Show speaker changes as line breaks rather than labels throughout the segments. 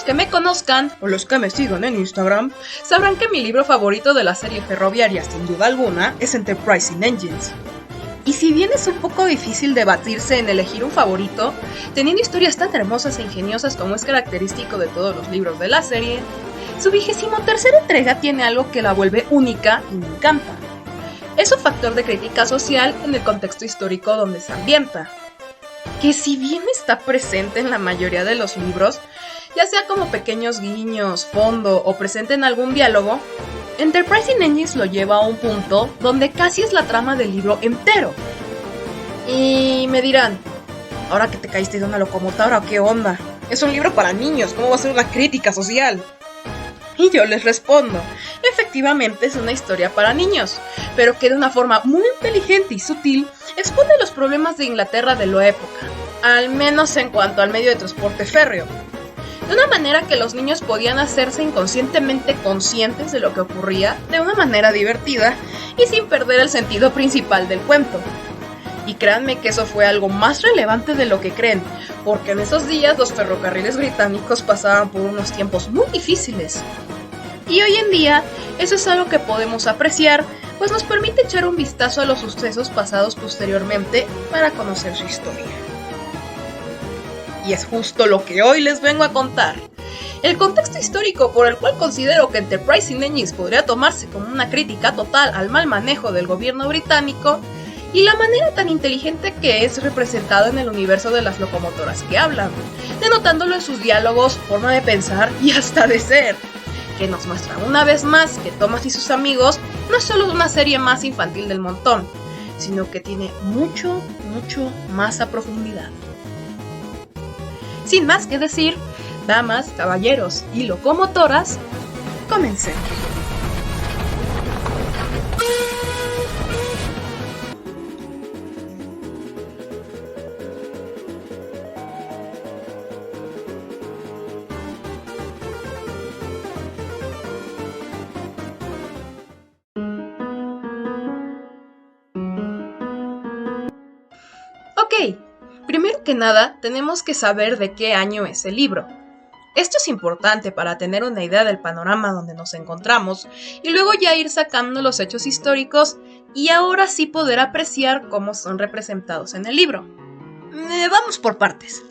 que me conozcan, o los que me sigan en Instagram, sabrán que mi libro favorito de la serie ferroviaria, sin duda alguna, es Enterprising Engines. Y si bien es un poco difícil debatirse en elegir un favorito, teniendo historias tan hermosas e ingeniosas como es característico de todos los libros de la serie, su 23ª entrega tiene algo que la vuelve única y me encanta. Es un factor de crítica social en el contexto histórico donde se ambienta, que si bien está presente en la mayoría de los libros, ya sea como pequeños guiños, fondo o presente en algún diálogo, Enterprising Engines lo lleva a un punto donde casi es la trama del libro entero. Y me dirán, ahora que te caíste de una locomotora, ¿qué onda? Es un libro para niños, ¿cómo va a ser una crítica social? Y yo les respondo, efectivamente es una historia para niños, pero que de una forma muy inteligente y sutil expone los problemas de Inglaterra de la época, al menos en cuanto al medio de transporte férreo, de una manera que los niños podían hacerse inconscientemente conscientes de lo que ocurría de una manera divertida y sin perder el sentido principal del cuento. Y créanme que eso fue algo más relevante de lo que creen, porque en esos días los ferrocarriles británicos pasaban por unos tiempos muy difíciles. Y hoy en día, eso es algo que podemos apreciar, pues nos permite echar un vistazo a los sucesos pasados posteriormente para conocer su historia. Y es justo lo que hoy les vengo a contar. El contexto histórico por el cual considero que Enterprising Engines podría tomarse como una crítica total al mal manejo del gobierno británico y la manera tan inteligente que es representado en el universo de las locomotoras que hablan, denotándolo en sus diálogos, forma de pensar y hasta de ser, que nos muestra una vez más que Thomas y sus amigos no es solo una serie más infantil del montón, sino que tiene mucho más a profundidad. Sin más que decir, damas, caballeros y locomotoras, comencemos. Ok, primero que nada tenemos que saber de qué año es el libro. Esto es importante para tener una idea del panorama donde nos encontramos y luego ya ir sacando los hechos históricos y ahora sí poder apreciar cómo son representados en el libro. Vamos por partes.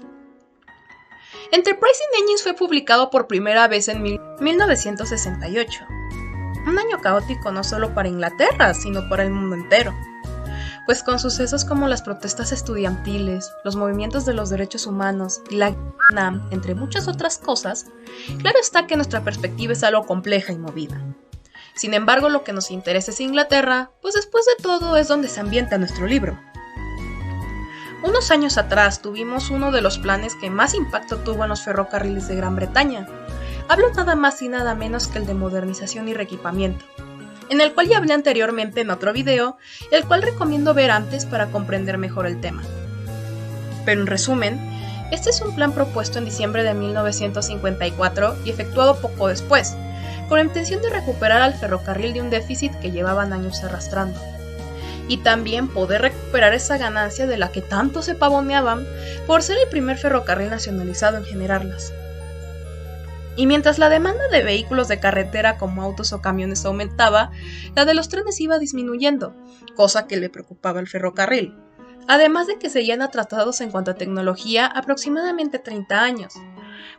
Enterprising Engines fue publicado por primera vez en 1968. Un año caótico no solo para Inglaterra, sino para el mundo entero. Pues con sucesos como las protestas estudiantiles, los movimientos de los derechos humanos y la Vietnam, entre muchas otras cosas, claro está que nuestra perspectiva es algo compleja y movida. Sin embargo, lo que nos interesa es Inglaterra, pues después de todo es donde se ambienta nuestro libro. Unos años atrás tuvimos uno de los planes que más impacto tuvo en los ferrocarriles de Gran Bretaña. Hablo nada más y nada menos que el de modernización y reequipamiento, en el cual ya hablé anteriormente en otro video, el cual recomiendo ver antes para comprender mejor el tema. Pero en resumen, este es un plan propuesto en diciembre de 1954 y efectuado poco después, con la intención de recuperar al ferrocarril de un déficit que llevaban años arrastrando, y también poder recuperar esa ganancia de la que tanto se pavoneaban por ser el primer ferrocarril nacionalizado en generarlas. Y mientras la demanda de vehículos de carretera como autos o camiones aumentaba, la de los trenes iba disminuyendo, cosa que le preocupaba al ferrocarril. Además de que seguían atrasados en cuanto a tecnología aproximadamente 30 años,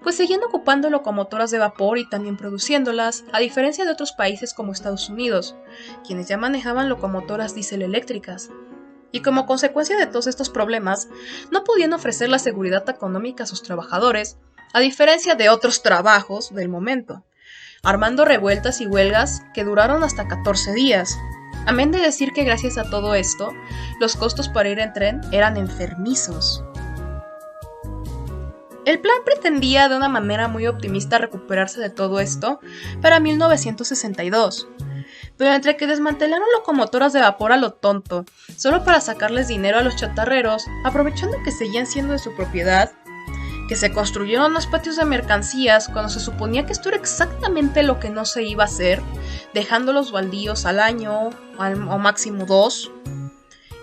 pues seguían ocupando locomotoras de vapor y también produciéndolas, a diferencia de otros países como Estados Unidos, quienes ya manejaban locomotoras diésel eléctricas. Y como consecuencia de todos estos problemas, no podían ofrecer la seguridad económica a sus trabajadores, a diferencia de otros trabajos del momento, armando revueltas y huelgas que duraron hasta 14 días. Amén de decir que gracias a todo esto, los costos para ir en tren eran enfermizos. El plan pretendía de una manera muy optimista recuperarse de todo esto para 1962, pero entre que desmantelaron locomotoras de vapor a lo tonto, solo para sacarles dinero a los chatarreros, aprovechando que seguían siendo de su propiedad, que se construyeron los patios de mercancías cuando se suponía que esto era exactamente lo que no se iba a hacer, dejándolos baldíos al año o máximo 2.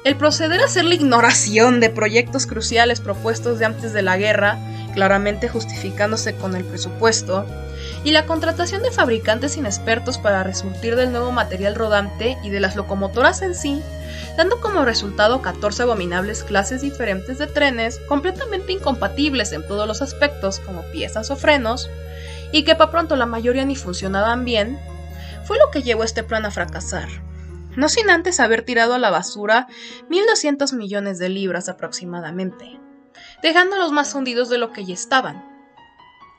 El proceder a hacer la ignoración de proyectos cruciales propuestos de antes de la guerra claramente justificándose con el presupuesto, y la contratación de fabricantes inexpertos para resurtir del nuevo material rodante y de las locomotoras en sí, dando como resultado 14 abominables clases diferentes de trenes completamente incompatibles en todos los aspectos como piezas o frenos, y que para pronto la mayoría ni funcionaban bien, fue lo que llevó a este plan a fracasar, no sin antes haber tirado a la basura 1.200 millones de libras aproximadamente, dejándolos más hundidos de lo que ya estaban.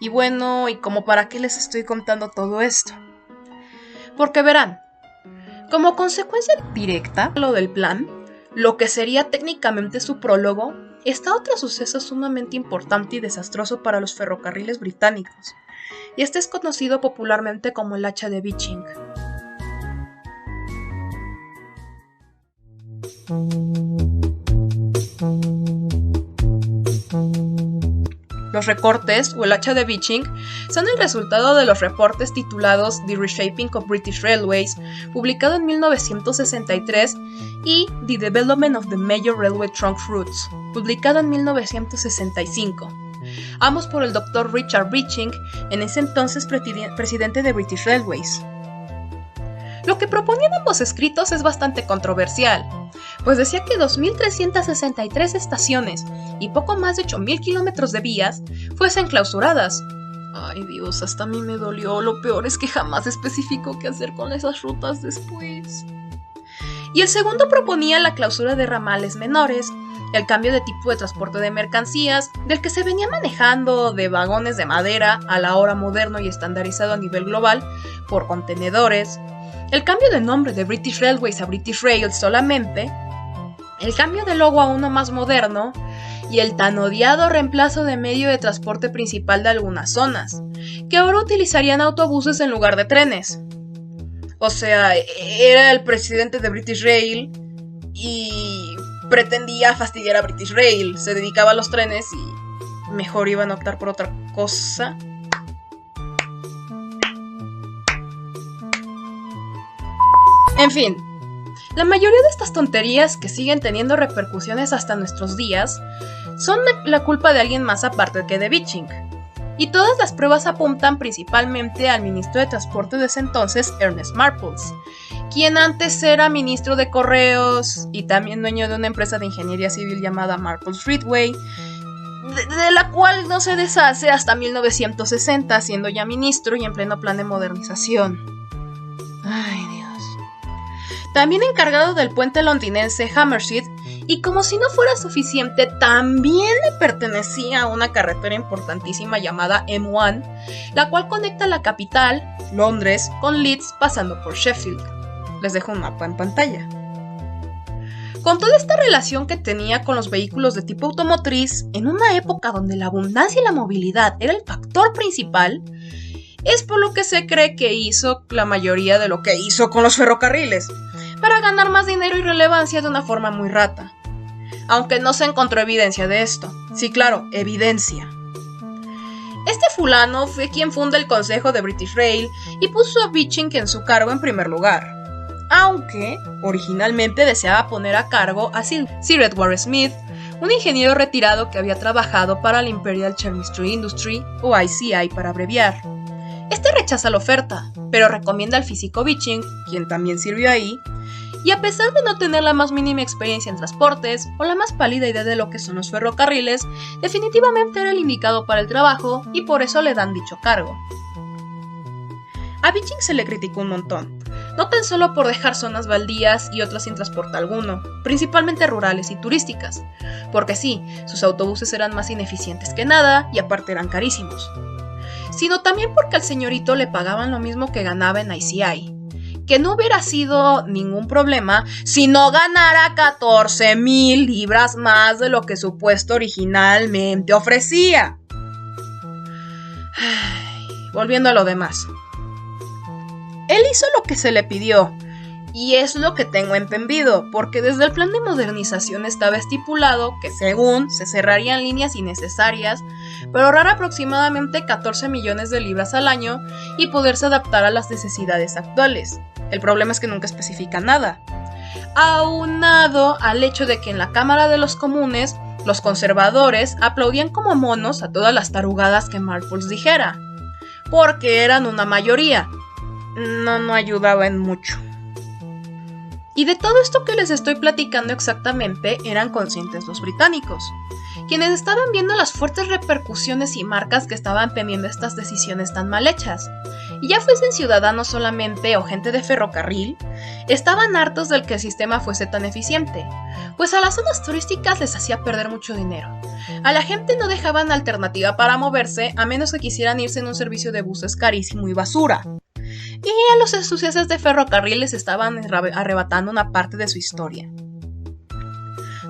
Y bueno, ¿y como para qué les estoy contando todo esto? Porque verán, como consecuencia directa de lo del plan, lo que sería técnicamente su prólogo, está otro suceso sumamente importante y desastroso para los ferrocarriles británicos, y este es conocido popularmente como el hacha de Beeching. Los recortes, o el hacha de Beeching, son el resultado de los reportes titulados The Reshaping of British Railways, publicado en 1963, y The Development of the Major Railway Trunk Routes, publicado en 1965, ambos por el Dr. Richard Beeching, en ese entonces presidente de British Railways. Lo que proponían ambos escritos es bastante controversial, pues decía que 2.363 estaciones y poco más de 8.000 kilómetros de vías fuesen clausuradas. Ay Dios, hasta a mí me dolió, lo peor es que jamás especificó qué hacer con esas rutas después. Y el segundo proponía la clausura de ramales menores, el cambio de tipo de transporte de mercancías, del que se venía manejando de vagones de madera a la hora moderno y estandarizado a nivel global por contenedores, el cambio de nombre de British Railways a British Rails solamente, el cambio de logo a uno más moderno y el tan odiado reemplazo de medio de transporte principal de algunas zonas, que ahora utilizarían autobuses en lugar de trenes. O sea, era el presidente de British Rail y pretendía fastidiar a British Rail, se dedicaba a los trenes y mejor iban a optar por otra cosa. En fin, la mayoría de estas tonterías que siguen teniendo repercusiones hasta nuestros días son la culpa de alguien más aparte que de Beeching. Y todas las pruebas apuntan principalmente al ministro de Transporte de ese entonces, Ernest Marples, quien antes era ministro de Correos y también dueño de una empresa de ingeniería civil llamada Marples Ridgway, de la cual no se deshace hasta 1960, siendo ya ministro y en pleno plan de modernización. Ay, Dios. También encargado del puente londinense Hammersmith, y como si no fuera suficiente, también le pertenecía a una carretera importantísima llamada M1, la cual conecta la capital, Londres, con Leeds pasando por Sheffield. Les dejo un mapa en pantalla. Con toda esta relación que tenía con los vehículos de tipo automotriz, en una época donde la abundancia y la movilidad era el factor principal, es por lo que se cree que hizo la mayoría de lo que hizo con los ferrocarriles, para ganar más dinero y relevancia de una forma muy rata. Aunque no se encontró evidencia de esto. Sí, claro, evidencia. Este fulano fue quien funda el Consejo de British Rail y puso a Beeching en su cargo en primer lugar, aunque originalmente deseaba poner a cargo a Sir Edward Smith, un ingeniero retirado que había trabajado para la Imperial Chemistry Industry, o ICI para abreviar. Este rechaza la oferta, pero recomienda al físico Beeching, quien también sirvió ahí, y a pesar de no tener la más mínima experiencia en transportes o la más pálida idea de lo que son los ferrocarriles, definitivamente era el indicado para el trabajo y por eso le dan dicho cargo. A Beeching se le criticó un montón, no tan solo por dejar zonas baldías y otras sin transporte alguno, principalmente rurales y turísticas, porque sí, sus autobuses eran más ineficientes que nada y aparte eran carísimos, sino también porque al señorito le pagaban lo mismo que ganaba en ICI, que no hubiera sido ningún problema si no ganara 14,000 libras más de lo que su puesto originalmente ofrecía. Volviendo a lo demás. Él hizo lo que se le pidió, y es lo que tengo entendido, porque desde el plan de modernización estaba estipulado que según se cerrarían líneas innecesarias, pero ahorrar aproximadamente 14 millones de libras al año y poderse adaptar a las necesidades actuales. El problema es que nunca especifica nada. Aunado al hecho de que en la Cámara de los Comunes Los conservadores aplaudían como monos a todas las tarugadas que Marbles dijera, porque eran una mayoría. No ayudaba en mucho. Y de todo esto que les estoy platicando exactamente eran conscientes los británicos, quienes estaban viendo las fuertes repercusiones y marcas que estaban teniendo estas decisiones tan mal hechas. Y ya fuesen ciudadanos solamente o gente de ferrocarril, estaban hartos del que el sistema fuese tan eficiente, pues a las zonas turísticas les hacía perder mucho dinero. A la gente no dejaban alternativa para moverse a menos que quisieran irse en un servicio de buses carísimo y basura. Y a los entusiastas de ferrocarril les estaban arrebatando una parte de su historia.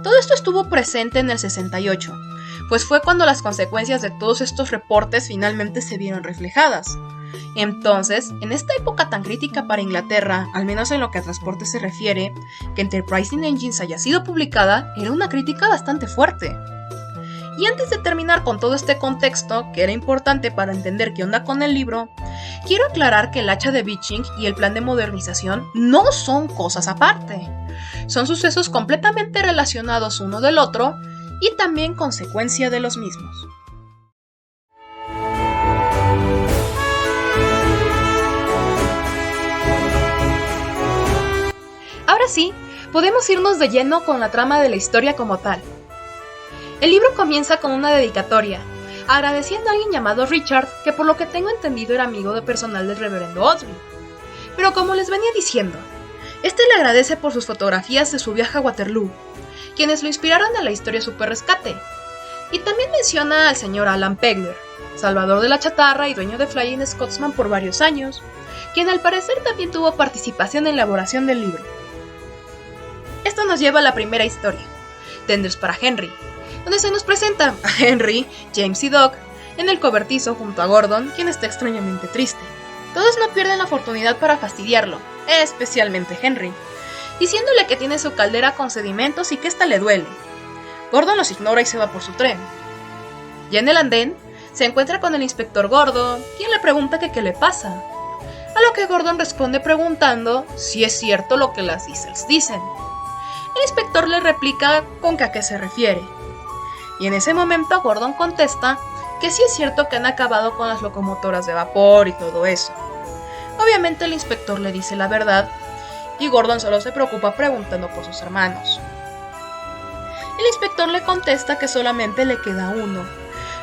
Todo esto estuvo presente en el 68, pues fue cuando las consecuencias de todos estos reportes finalmente se vieron reflejadas. Entonces, en esta época tan crítica para Inglaterra, al menos en lo que a transporte se refiere, que Enterprising Engines haya sido publicada era una crítica bastante fuerte. Y antes de terminar con todo este contexto, que era importante para entender qué onda con el libro, quiero aclarar que el hacha de Beeching y el plan de modernización no son cosas aparte. Son sucesos completamente relacionados uno del otro y también consecuencia de los mismos. Ahora sí, podemos irnos de lleno con la trama de la historia como tal. El libro comienza con una dedicatoria, agradeciendo a alguien llamado Richard, que por lo que tengo entendido era amigo de personal del reverendo Osby. Pero como les venía diciendo, este le agradece por sus fotografías de su viaje a Waterloo, quienes lo inspiraron a la historia Super Rescate, y también menciona al señor Alan Pegler, salvador de la chatarra y dueño de Flying Scotsman por varios años, quien al parecer también tuvo participación en la elaboración del libro. Esto nos lleva a la primera historia, Tenders para Henry, donde se nos presenta a Henry, James y Doc en el cobertizo junto a Gordon, quien está extrañamente triste. Todos no pierden la oportunidad para fastidiarlo, especialmente Henry, diciéndole que tiene su caldera con sedimentos y que ésta le duele. Gordon los ignora y se va por su tren. Ya en el andén, se encuentra con el inspector Gordon, quien le pregunta que qué le pasa, a lo que Gordon responde preguntando si es cierto lo que las Diesels dicen. El inspector le replica con que a qué se refiere. Y en ese momento Gordon contesta que sí es cierto que han acabado con las locomotoras de vapor y todo eso. Obviamente el inspector le dice la verdad y Gordon solo se preocupa preguntando por sus hermanos. El inspector le contesta que solamente le queda uno,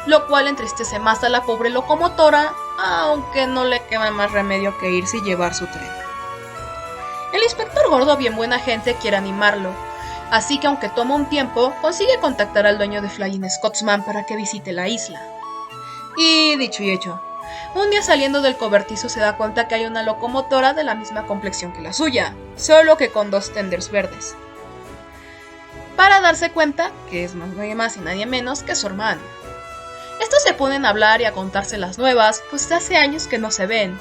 lo cual entristece más a la pobre locomotora, aunque no le queda más remedio que irse y llevar su tren. El inspector Gordo, bien buena gente, quiere animarlo, así que aunque toma un tiempo, consigue contactar al dueño de Flying Scotsman para que visite la isla. Y dicho y hecho, un día saliendo del cobertizo se da cuenta que hay una locomotora de la misma complexión que la suya, solo que con 2 tenders verdes. Para darse cuenta que es nadie más y nadie menos que su hermano. Estos se ponen a hablar y a contarse las nuevas, pues hace años que no se ven,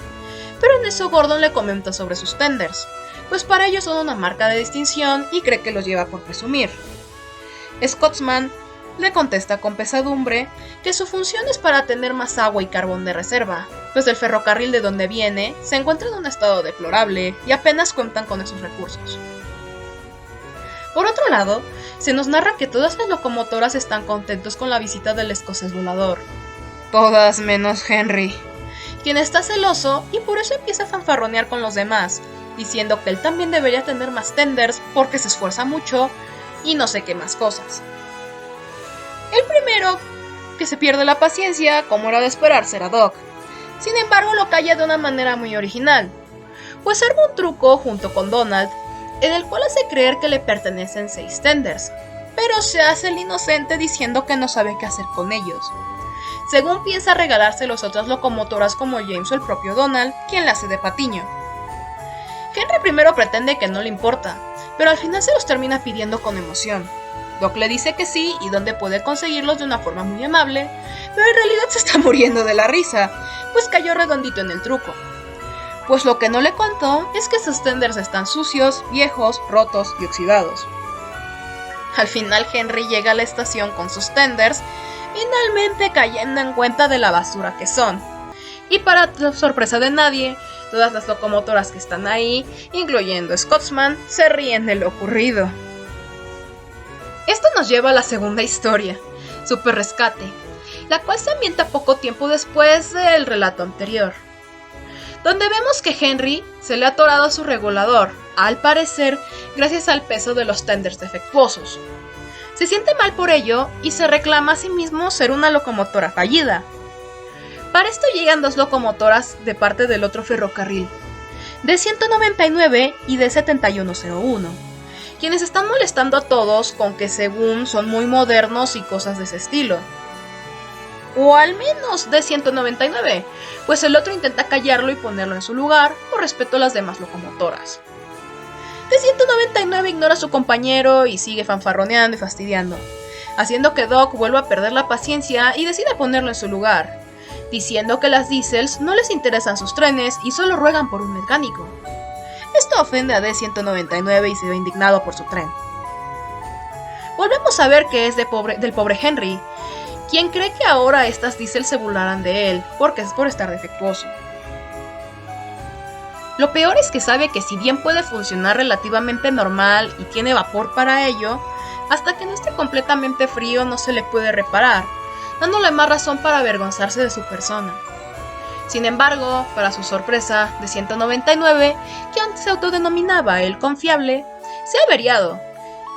pero en eso Gordon le comenta sobre sus tenders, pues para ellos son una marca de distinción y cree que los lleva por presumir. Scotsman le contesta con pesadumbre que su función es para tener más agua y carbón de reserva, pues el ferrocarril de donde viene se encuentra en un estado deplorable y apenas cuentan con esos recursos. Por otro lado, se nos narra que todas las locomotoras están contentos con la visita del escocés volador. Todas menos Henry, quien está celoso y por eso empieza a fanfarronear con los demás, diciendo que él también debería tener más tenders porque se esfuerza mucho y no sé qué más cosas. El primero que se pierde la paciencia, como era de esperar, será Doc. Sin embargo, lo calla de una manera muy original, pues arma un truco junto con Donald, en el cual hace creer que le pertenecen 6 tenders, pero se hace el inocente diciendo que no sabe qué hacer con ellos. Según piensa regalarse las otras locomotoras como James o el propio Donald, quien la hace de patiño. Henry primero pretende que no le importa, pero al final se los termina pidiendo con emoción. Doc le dice que sí y dónde puede conseguirlos de una forma muy amable, pero en realidad se está muriendo de la risa, pues cayó redondito en el truco. Pues lo que no le contó es que sus tenders están sucios, viejos, rotos y oxidados. Al final Henry llega a la estación con sus tenders, finalmente cayendo en cuenta de la basura que son. Y para sorpresa de nadie, todas las locomotoras que están ahí, incluyendo Scotsman, se ríen de lo ocurrido. Esto nos lleva a la segunda historia, Super Rescate, la cual se ambienta poco tiempo después del relato anterior, donde vemos que Henry se le ha atorado a su regulador, al parecer gracias al peso de los tenders defectuosos. Se siente mal por ello y se reclama a sí mismo ser una locomotora fallida. Para esto llegan dos locomotoras de parte del otro ferrocarril, D199 y D7101, quienes están molestando a todos con que según son muy modernos y cosas de ese estilo. O al menos D199, pues el otro intenta callarlo y ponerlo en su lugar por respeto a las demás locomotoras. D199 ignora a su compañero y sigue fanfarroneando y fastidiando, haciendo que Doc vuelva a perder la paciencia y decida ponerlo en su lugar, diciendo que las Diesels no les interesan sus trenes y solo ruegan por un mecánico. Esto ofende a D199 y se ve indignado por su tren. Volvemos a ver que es del pobre Henry, quien cree que ahora estas Diesels se burlarán de él porque es por estar defectuoso. Lo peor es que sabe que si bien puede funcionar relativamente normal y tiene vapor para ello, hasta que no esté completamente frío no se le puede reparar, dándole más razón para avergonzarse de su persona. Sin embargo, para su sorpresa, D199, que antes se autodenominaba el confiable, se ha averiado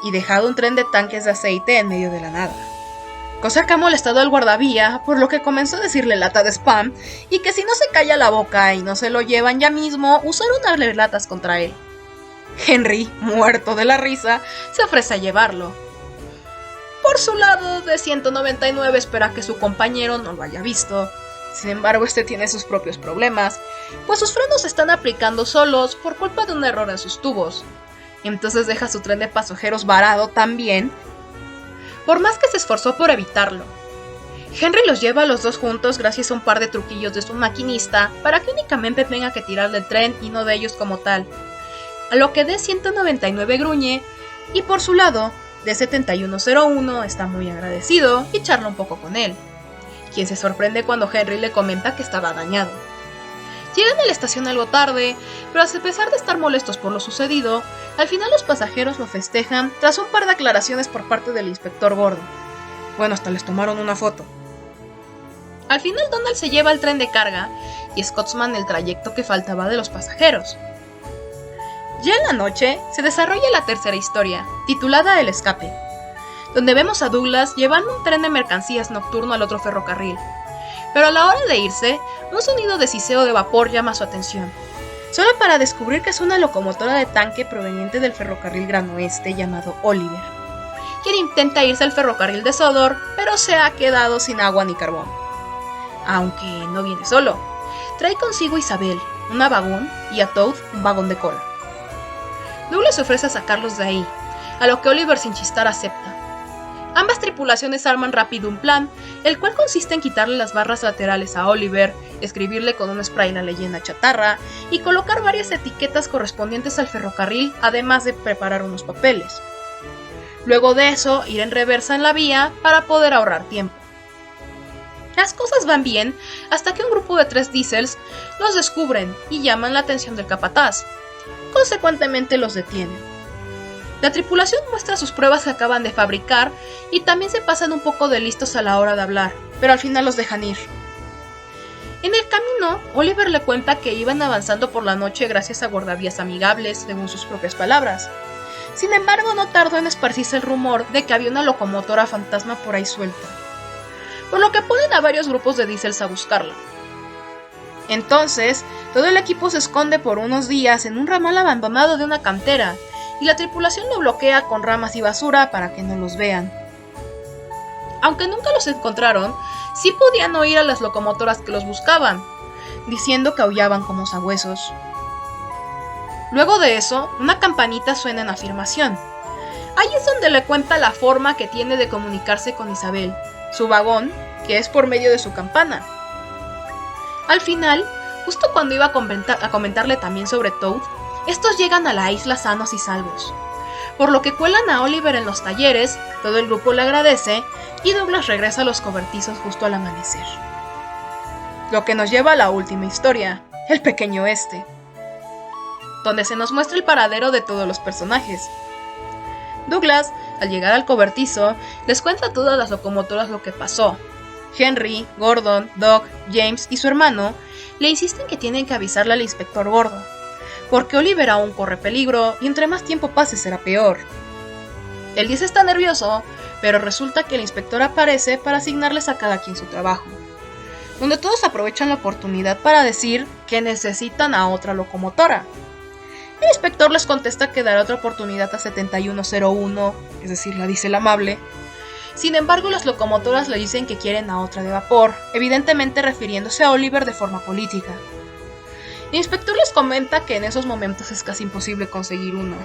y dejado un tren de tanques de aceite en medio de la nada. Cosa que ha molestado al guardavía, por lo que comenzó a decirle lata de spam y que si no se calla la boca y no se lo llevan ya mismo, usará unas latas contra él. Henry, muerto de la risa, se ofrece a llevarlo. Por su lado, D199 espera que su compañero no lo haya visto. Sin embargo, este tiene sus propios problemas, pues sus frenos se están aplicando solos por culpa de un error en sus tubos. Entonces deja su tren de pasajeros varado también, por más que se esforzó por evitarlo. Henry los lleva a los dos juntos gracias a un par de truquillos de su maquinista para que únicamente tenga que tirar del tren y no de ellos como tal, a lo que D199 gruñe, y por su lado, D7101 está muy agradecido y charla un poco con él, quien se sorprende cuando Henry le comenta que estaba dañado. Llegan a la estación algo tarde, pero a pesar de estar molestos por lo sucedido, al final los pasajeros lo festejan tras un par de aclaraciones por parte del inspector Gordon. Bueno, hasta les tomaron una foto. Al final Donald se lleva el tren de carga y Scotsman el trayecto que faltaba de los pasajeros. Ya en la noche se desarrolla la tercera historia, titulada El Escape, donde vemos a Douglas llevando un tren de mercancías nocturno al otro ferrocarril. Pero a la hora de irse, un sonido de siseo de vapor llama su atención, solo para descubrir que es una locomotora de tanque proveniente del ferrocarril Gran Oeste llamado Oliver, quien intenta irse al ferrocarril de Sodor, pero se ha quedado sin agua ni carbón. Aunque no viene solo, trae consigo a Isabel, una vagón, y a Toad, un vagón de cola. Douglas se ofrece a sacarlos de ahí, a lo que Oliver sin chistar acepta. Ambas tripulaciones arman rápido un plan, el cual consiste en quitarle las barras laterales a Oliver, escribirle con un spray la leyenda chatarra y colocar varias etiquetas correspondientes al ferrocarril, además de preparar unos papeles. Luego de eso, ir en reversa en la vía para poder ahorrar tiempo. Las cosas van bien hasta que un grupo de 3 Diesels los descubren y llaman la atención del capataz. Consecuentemente los detienen. La tripulación muestra sus pruebas que acaban de fabricar y también se pasan un poco de listos a la hora de hablar, pero al final los dejan ir. En el camino, Oliver le cuenta que iban avanzando por la noche gracias a guardavías amigables, según sus propias palabras. Sin embargo, no tardó en esparcirse el rumor de que había una locomotora fantasma por ahí suelta, por lo que ponen a varios grupos de Diesels a buscarla. Entonces, todo el equipo se esconde por unos días en un ramal abandonado de una cantera, y la tripulación lo bloquea con ramas y basura para que no los vean. Aunque nunca los encontraron, sí podían oír a las locomotoras que los buscaban, diciendo que aullaban como sabuesos. Luego de eso, una campanita suena en afirmación. Ahí es donde le cuenta la forma que tiene de comunicarse con Isabel, su vagón, que es por medio de su campana. Al final, justo cuando iba a comentarle también sobre Toad, estos llegan a la isla sanos y salvos, por lo que cuelan a Oliver en los talleres, todo el grupo le agradece y Douglas regresa a los cobertizos justo al amanecer. Lo que nos lleva a la última historia, el Pequeño Oeste, donde se nos muestra el paradero de todos los personajes. Douglas, Al llegar al cobertizo, les cuenta a todas las locomotoras lo que pasó. Henry, Gordon, Doc, James y su hermano le insisten que tienen que avisarle al inspector Gordo, porque Oliver aún corre peligro y entre más tiempo pase será peor. El 10 está nervioso, pero resulta que el inspector aparece para asignarles a cada quien su trabajo, donde todos aprovechan la oportunidad para decir que necesitan a otra locomotora. El inspector les contesta que dará otra oportunidad a 7101, es decir, la diésel amable. Sin embargo, las locomotoras le dicen que quieren a otra de vapor, evidentemente refiriéndose a Oliver de forma política. El inspector les comenta que en esos momentos es casi imposible conseguir uno.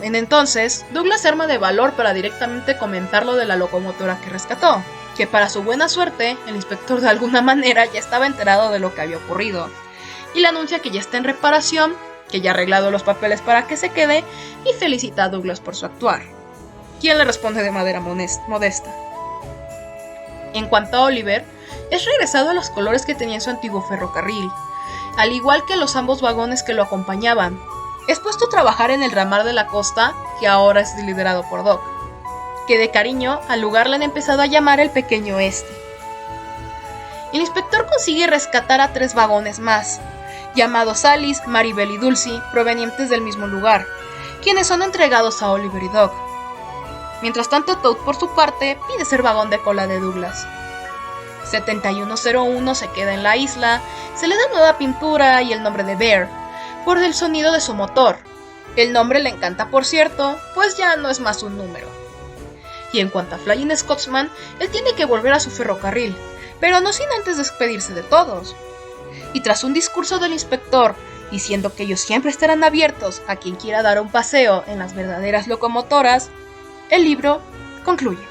Entonces, Douglas se arma de valor para directamente comentar lo de la locomotora que rescató, que para su buena suerte, el inspector de alguna manera ya estaba enterado de lo que había ocurrido, y le anuncia que ya está en reparación, que ya ha arreglado los papeles para que se quede, y felicita a Douglas por su actuar, quien le responde de manera modesta. En cuanto a Oliver, es regresado a los colores que tenía en su antiguo ferrocarril, al igual que los ambos vagones que lo acompañaban. Es puesto a trabajar en el ramal de la costa, que ahora es liderado por Doc, que de cariño al lugar le han empezado a llamar el Pequeño Oeste. El inspector consigue rescatar a 3 vagones más, llamados Alice, Maribel y Dulcie, provenientes del mismo lugar, quienes son entregados a Oliver y Doc. Mientras tanto, Toad por su parte pide ser vagón de cola de Douglas. 7101 se queda en la isla, se le da nueva pintura y el nombre de Bear, por el sonido de su motor. El nombre le encanta, por cierto, pues ya no es más un número. Y en cuanto a Flying Scotsman, él tiene que volver a su ferrocarril, pero no sin antes despedirse de todos. Y tras un discurso del inspector, diciendo que ellos siempre estarán abiertos a quien quiera dar un paseo en las verdaderas locomotoras, el libro concluye.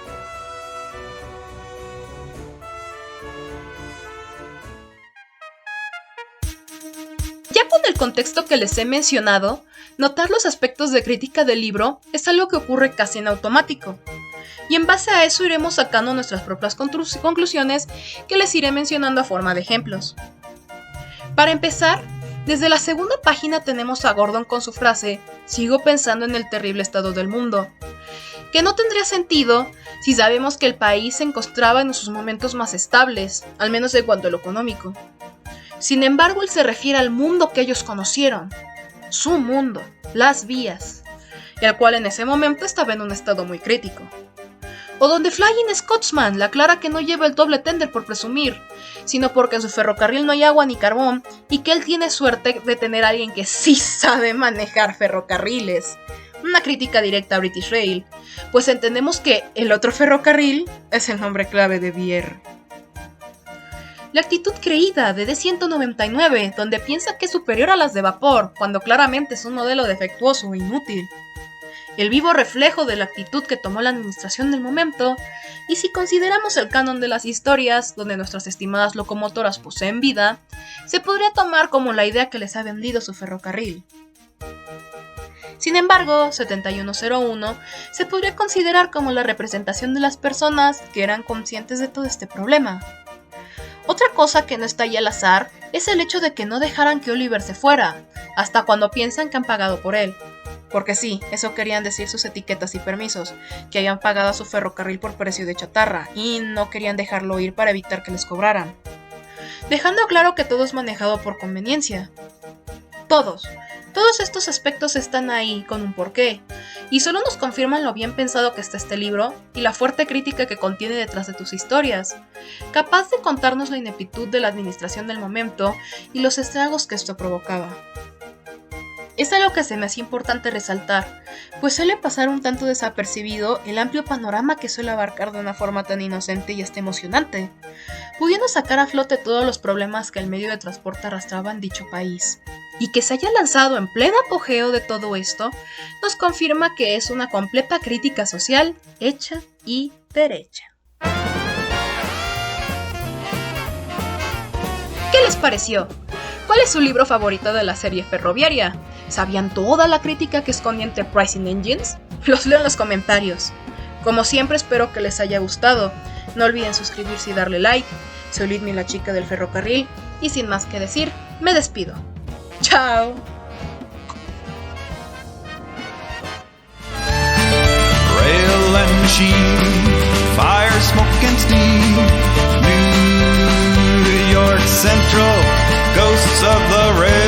Ya con el contexto que les he mencionado, notar los aspectos de crítica del libro es algo que ocurre casi en automático. Y en base a eso iremos sacando nuestras propias conclusiones que les iré mencionando a forma de ejemplos. Para empezar, desde la segunda página tenemos a Gordon con su frase "Sigo pensando en el terrible estado del mundo", que no tendría sentido si sabemos que el país se encontraba en sus momentos más estables, al menos en cuanto a lo económico. Sin embargo, él se refiere al mundo que ellos conocieron, su mundo, las vías, el cual en ese momento estaba en un estado muy crítico. O donde Flying Scotsman le aclara que no lleva el doble tender por presumir, sino porque en su ferrocarril no hay agua ni carbón y que él tiene suerte de tener a alguien que sí sabe manejar ferrocarriles. Una crítica directa a British Rail, pues entendemos que el otro ferrocarril es el nombre clave de BR. La actitud creída de D199, donde piensa que es superior a las de vapor, cuando claramente es un modelo defectuoso e inútil. El vivo reflejo de la actitud que tomó la administración del momento, y si consideramos el canon de las historias, donde nuestras estimadas locomotoras poseen vida, se podría tomar como la idea que les ha vendido su ferrocarril. Sin embargo, 7101 se podría considerar como la representación de las personas que eran conscientes de todo este problema. Otra cosa que no está ahí al azar es el hecho de que no dejaran que Oliver se fuera, hasta cuando piensan que han pagado por él. Porque sí, eso querían decir sus etiquetas y permisos, que habían pagado a su ferrocarril por precio de chatarra, y no querían dejarlo ir para evitar que les cobraran. Dejando claro que todo es manejado por conveniencia. Todos estos aspectos están ahí con un porqué, y solo nos confirman lo bien pensado que está este libro y la fuerte crítica que contiene detrás de tus historias, capaz de contarnos la ineptitud de la administración del momento y los estragos que esto provocaba. Es algo que se me hace importante resaltar, pues suele pasar un tanto desapercibido el amplio panorama que suele abarcar de una forma tan inocente y hasta emocionante, pudiendo sacar a flote todos los problemas que el medio de transporte arrastraba en dicho país. Y que se haya lanzado en pleno apogeo de todo esto, nos confirma que es una completa crítica social hecha y derecha. ¿Qué les pareció? ¿Cuál es su libro favorito de la serie ferroviaria? ¿Sabían toda la crítica que escondía Enterprising Engines? Los leo en los comentarios. Como siempre, espero que les haya gustado. No olviden suscribirse y darle like. Soy Lidmi, la chica del ferrocarril, y sin más que decir, me despido. ¡Chao!
machine, fire, smoke, and steam. New York Central, ghosts of the railroad.